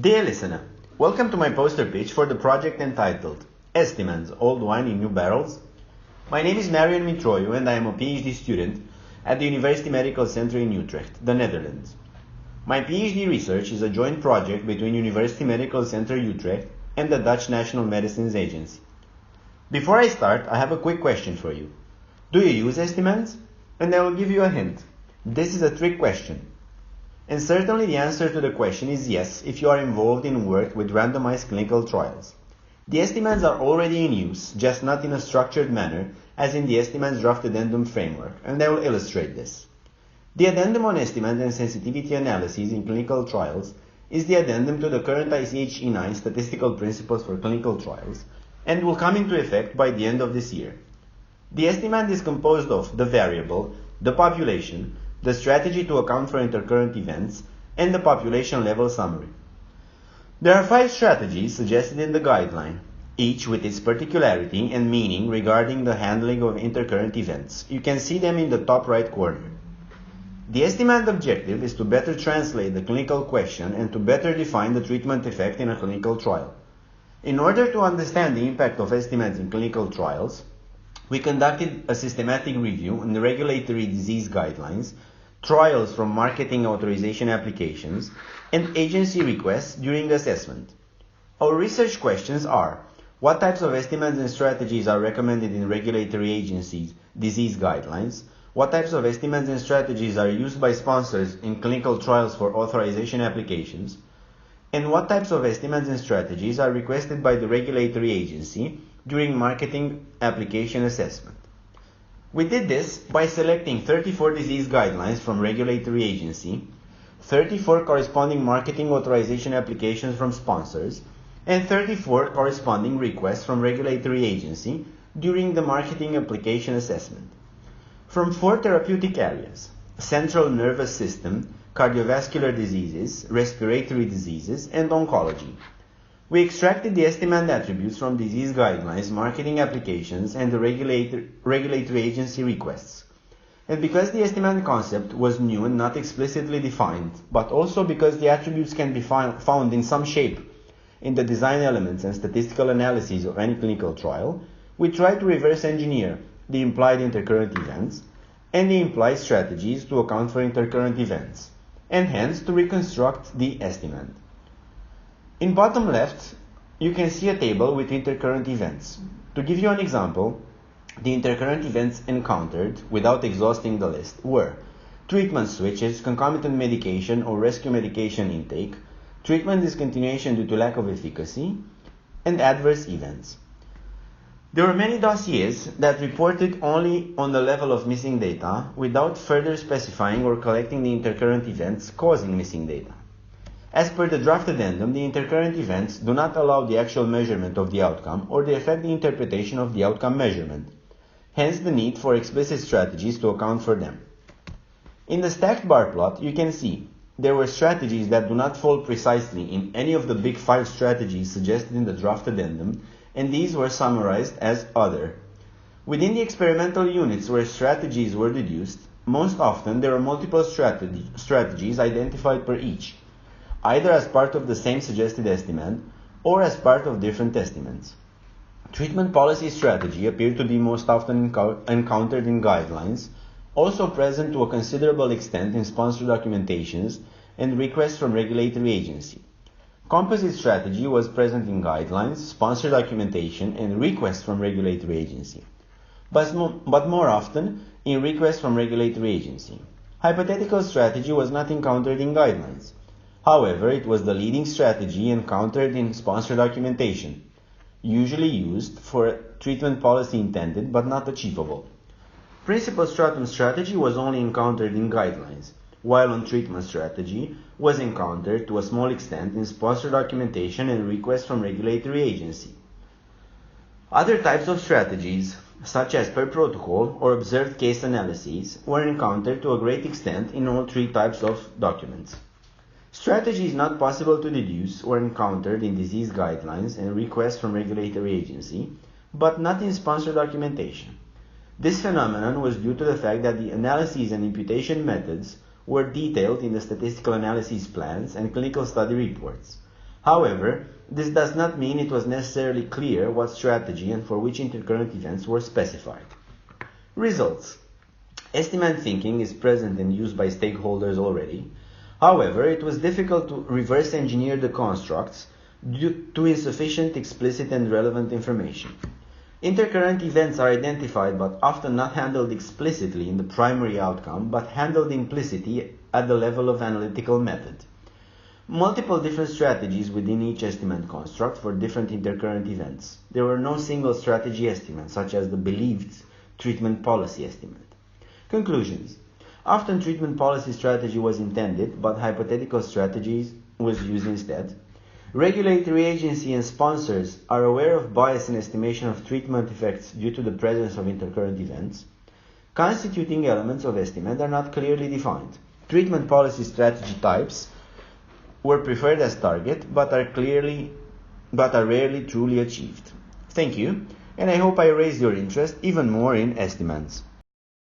Dear listener, welcome to my poster pitch for the project entitled Estimands, Old Wine in New Barrels. My name is Marian Mitroiu and I am a PhD student at the University Medical Center in Utrecht, the Netherlands. My PhD research is a joint project between University Medical Center Utrecht and the Dutch National Medicines Agency. Before I start, I have a quick question for you. Do you use Estimands? And I will give you a hint. This is a trick question. And certainly the answer to the question is yes if you are involved in work with randomized clinical trials. The Estimands are already in use, just not in a structured manner as in the Estimands draft addendum framework, and I will illustrate this. The addendum on Estimands and sensitivity analyses in clinical trials is the addendum to the current ICH E9 statistical principles for clinical trials and will come into effect by the end of this year. The Estimand is composed of the variable, the population, the strategy to account for intercurrent events, and the population level summary. There are 5 strategies suggested in the guideline, each with its particularity and meaning regarding the handling of intercurrent events. You can see them in the top right corner. The Estimand objective is to better translate the clinical question and to better define the treatment effect in a clinical trial. In order to understand the impact of Estimands in clinical trials, we conducted a systematic review on the regulatory disease guidelines, trials from marketing authorization applications, and agency requests during assessment. Our research questions are: what types of estimates and strategies are recommended in regulatory agencies' disease guidelines? What types of estimates and strategies are used by sponsors in clinical trials for authorization applications? And what types of estimates and strategies are requested by the regulatory agency during marketing application assessment? We did this by selecting 34 disease guidelines from regulatory agency, 34 corresponding marketing authorization applications from sponsors, and 34 corresponding requests from regulatory agency during the marketing application assessment. From 4 therapeutic areas: central nervous system, cardiovascular diseases, respiratory diseases, and oncology. We extracted the Estimand attributes from disease guidelines, marketing applications, and the regulatory agency requests. And because the Estimand concept was new and not explicitly defined, but also because the attributes can be found in some shape in the design elements and statistical analyses of any clinical trial, we tried to reverse engineer the implied intercurrent events and the implied strategies to account for intercurrent events, and hence to reconstruct the Estimand. In bottom left, you can see a table with intercurrent events. To give you an example, the intercurrent events encountered, without exhausting the list, were treatment switches, concomitant medication or rescue medication intake, treatment discontinuation due to lack of efficacy, and adverse events. There were many dossiers that reported only on the level of missing data without further specifying or collecting the intercurrent events causing missing data. As per the draft addendum, the intercurrent events do not allow the actual measurement of the outcome or they affect the interpretation of the outcome measurement, hence the need for explicit strategies to account for them. In the stacked bar plot, you can see there were strategies that do not fall precisely in any of the big 5 strategies suggested in the draft addendum, and these were summarized as other. Within the experimental units where strategies were deduced, most often there are multiple strategies identified per each, either as part of the same suggested Estimand or as part of different estimates. Treatment policy strategy appeared to be most often encountered in guidelines, also present to a considerable extent in sponsor documentations and requests from regulatory agency. Composite strategy was present in guidelines, sponsor documentation, and requests from regulatory agency, but more often in requests from regulatory agency. Hypothetical strategy was not encountered in guidelines. However, it was the leading strategy encountered in sponsor documentation, usually used for treatment policy intended but not achievable. Principal stratum strategy was only encountered in guidelines, while on treatment strategy was encountered to a small extent in sponsor documentation and requests from regulatory agency. Other types of strategies, such as per protocol or observed case analyses, were encountered to a great extent in all 3 types of documents. Strategies not possible to deduce were encountered in disease guidelines and requests from regulatory agency, but not in sponsor documentation. This phenomenon was due to the fact that the analyses and imputation methods were detailed in the statistical analysis plans and clinical study reports, However, this does not mean it was necessarily clear what strategy and for which intercurrent events were specified. Results. Estimand thinking is present and used by stakeholders already. However, it was difficult to reverse engineer the constructs due to insufficient explicit and relevant information. Intercurrent events are identified but often not handled explicitly in the primary outcome, but handled implicitly at the level of analytical method. Multiple different strategies within each Estimand construct for different intercurrent events. There were no single strategy estimand, such as the believed treatment policy estimand. Conclusions. Often treatment policy strategy was intended, but hypothetical strategies was used instead. Regulatory agency and sponsors are aware of bias in estimation of treatment effects due to the presence of intercurrent events. Constituting elements of Estimand are not clearly defined. Treatment policy strategy types were preferred as target, but are rarely truly achieved. Thank you, and I hope I raised your interest even more in Estimands.